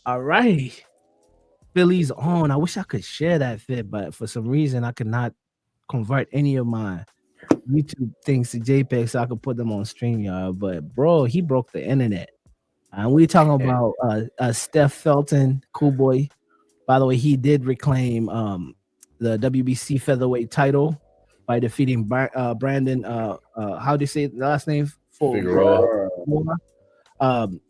All right. Philly's on. I wish I could share that fit, but for some reason I could not convert any of my YouTube things to JPEG so I could put them on StreamYard. But bro, he broke the internet. And we talking And about Steph Felton, cool boy. By the way, he did reclaim the WBC featherweight title by defeating Brandon. How do you say the last name? For Figueroa. um,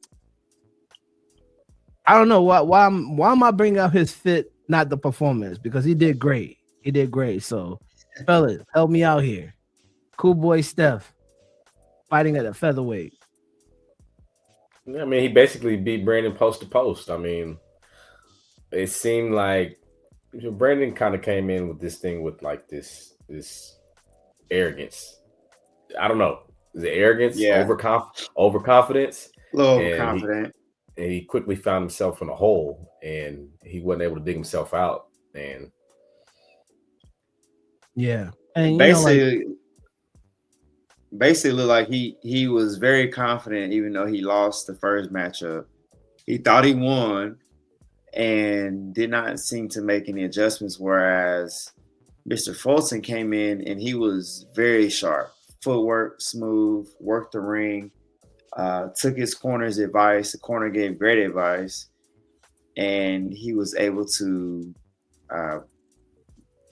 I don't know why am I bringing up his fit, not the performance, because he did great. He did great. So, fellas, help me out here. Cool boy Steph fighting at a featherweight. Yeah, I mean, he basically beat Brandon post to post. I mean, it seemed like Brandon kind of came in with this thing with like this arrogance. I don't know, the arrogance, Yeah, overconfidence, a little and overconfident. he quickly found himself in a hole, and he wasn't able to dig himself out. And Yeah, and you know, like Basically looked like he was very confident, even though he lost the first matchup. He thought he won and did not seem to make any adjustments. Whereas Mr. Fulton came in and he was very sharp, footwork smooth, worked the ring, took his corner's advice. The corner gave great advice, and he was able to, uh,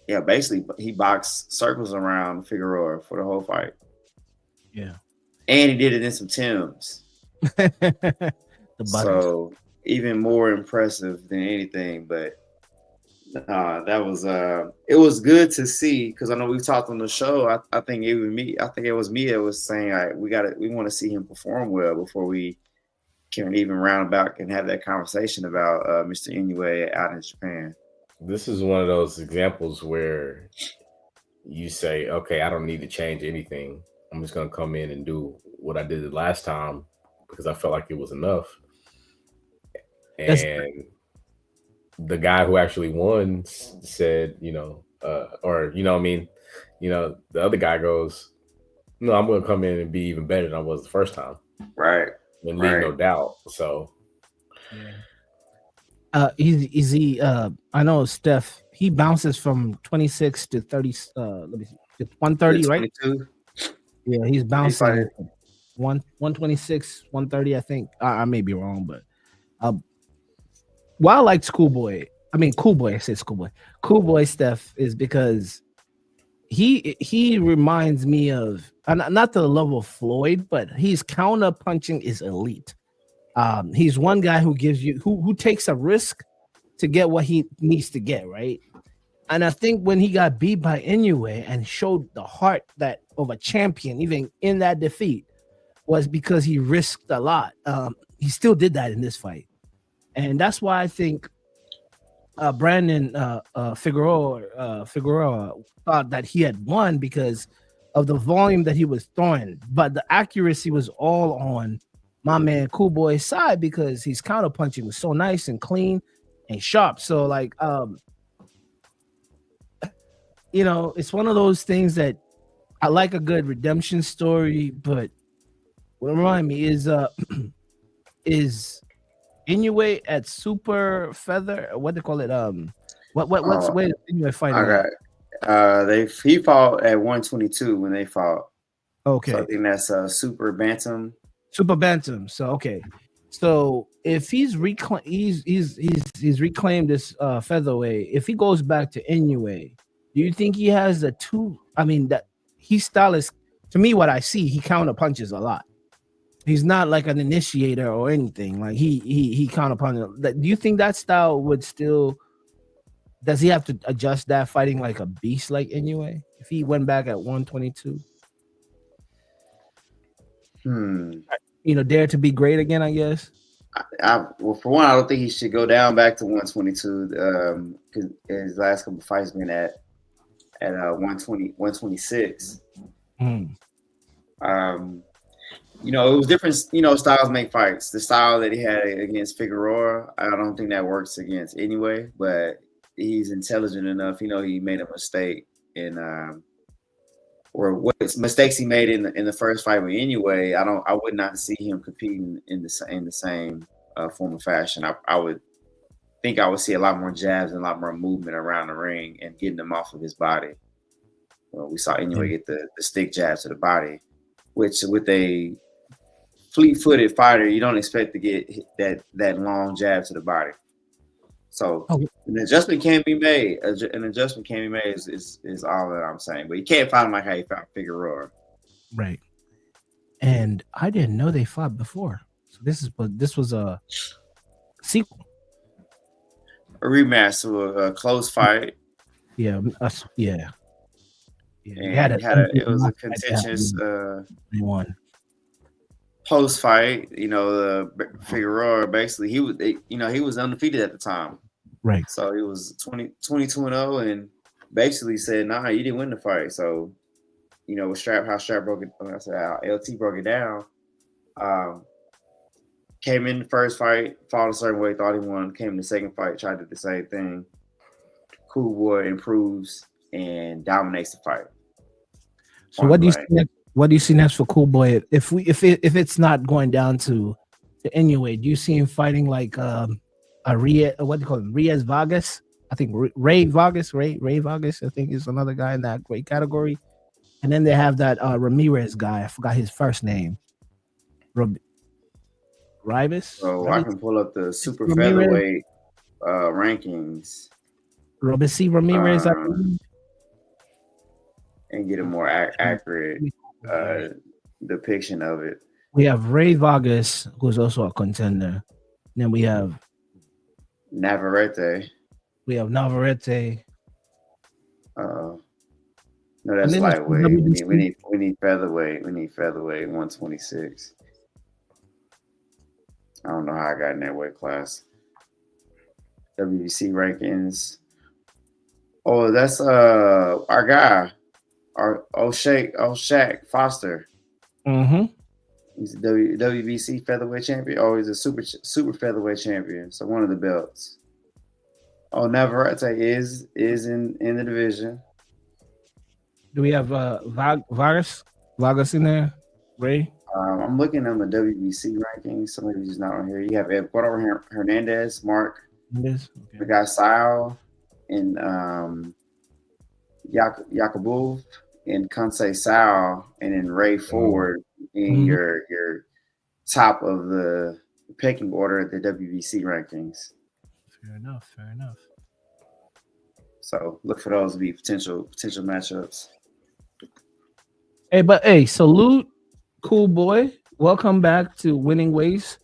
yeah, basically he boxed circles around Figueroa for the whole fight, yeah, and he did it in some Tims. the butters. So even more impressive than anything. But that was it was good to see because I know we've talked on the show. I think even me, I think it was me that was saying we want to see him perform well before we can even round back and have that conversation about Mr. Inoue out in Japan. this is one of those examples where you say, okay, I don't need to change anything. I'm just gonna come in and do what I did the last time because I felt like it was enough. That's And the guy who actually won said, or I mean, the other guy goes, "No, I'm going to come in and be even better than I was the first time, Right, and leave right. no doubt." So yeah. Is he? I know Steph. He bounces from 26 to 30. Let me see, to 130, right? 22. Yeah, he's He fighting. bouncing 126, 130. I think I may be wrong, but uh, why I like Schoolboy. I mean, Cool Boy. I said Schoolboy. Cool Boy Steph is because he reminds me of not to the level of Floyd, but his counter punching is elite. He's one guy who gives you who takes a risk to get what he needs to get, right? And I think when he got beat by Inoue and showed the heart that of a champion, even in that defeat, was because he risked a lot. He still did that in this fight, and that's why I think Brandon Figueroa thought that he had won because of the volume that he was throwing, but the accuracy was all on my man Cool Boy's side because his counter punching was so nice and clean and sharp. So like it's one of those things that I like a good redemption story, but what remind me is Inoue at super feather, what they call it, what's Uh, where is Inoue I fighting got at? he fought at 122 when they fought. So I Okay, think that's super bantam. super bantam. So okay, so if he's reclaimed this featherweight, if he goes back to Inoue, do you think he has a two? I mean that his style is, to me, what I see, he counter punches a lot. He's not like an initiator or anything. Like he counter punches. Do you think that style would still? Does he have to adjust that fighting like a beast like Inoue? If he went back at 122, Hmm. dare to be great again, I guess. Well, for one, I don't think he should go down back to 122 because his last couple fights been at 120, 126. Mm, Um, it was different. Styles make fights. The style that he had against Figueroa, I don't think that works against anyway. But he's intelligent enough. He made a mistake in or what mistakes he made in the first fight with anyway. I would not see him competing in the same form of fashion. I would think I would see a lot more jabs and a lot more movement around the ring and getting them off of his body. Well, we saw Inoue get the stick jabs to the body, which with a fleet-footed fighter, you don't expect to get that long jab to the body. So an adjustment can be made. An adjustment can be made is all that I'm saying. But you can't fight him like how you fought Figueroa. Right. And I didn't know they fought before. So this was a sequel. A rematch to a close fight. Yeah. Yeah. It was a contentious one. Post fight. Figueroa basically he was undefeated at the time. Right. So he was 22-0 and basically said, nah, you didn't win the fight. So, with how Strap broke it, how LT broke it down, came in the first fight, fought a certain way, thought he won, came in the second fight, tried to do the same thing. Cool Boy improves and dominates the fight. So what do you see next? What do you see next for Cool Boy? If it's not going down to Inoue, do you see him fighting like what do you call him? Reyes Vargas? I think Ray Vargas. Ray Vargas, I think, is another guy in that weight category. And then they have that Ramirez guy. I forgot his first name. Ribas. So I can pull up the super featherweight rankings. Robesi Ramirez, and get a more accurate depiction of it. We have Ray Vargas, who's also a contender. Then we have Navarrete. We have Navarrete. No, that's lightweight. We need featherweight. We need featherweight 126. I don't know how I got in that weight class. WBC rankings. Oh, that's our guy, our Shaq Foster. Mm-hmm. He's a WBC featherweight champion. Oh, he's a super featherweight champion. So one of the belts. Oh, Navarrete is in the division. Do we have Vargas in there? Ray? I'm looking at the WBC rankings. Some of these not on here. You have Eduardo Hernandez, Mark, the guy Sal, and Yakubov, and Kansei Sal, and then Ray Ford in your top of the pecking order at the WBC rankings. Fair enough. So look for those to be potential matchups. Hey, salute, Cool Boy. Welcome back to Winning Ways.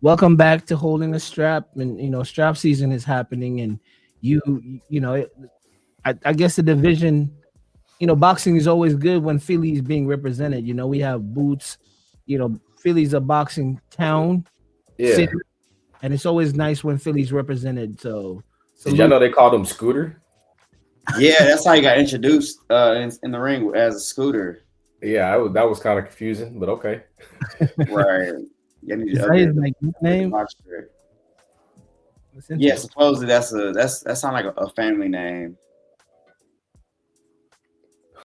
Welcome back to Holding a Strap. And strap season is happening, and I guess the division, boxing is always good when Philly is being represented. We have Boots. Philly's a boxing town. Yeah. City, and it's always nice when Philly's represented. So did y'all know they called him Scooter? Yeah, that's how he got introduced in the ring as a Scooter. Yeah, that was kind of confusing, but okay. Right. Is that his nickname? Yeah, supposedly that sounds like a family name.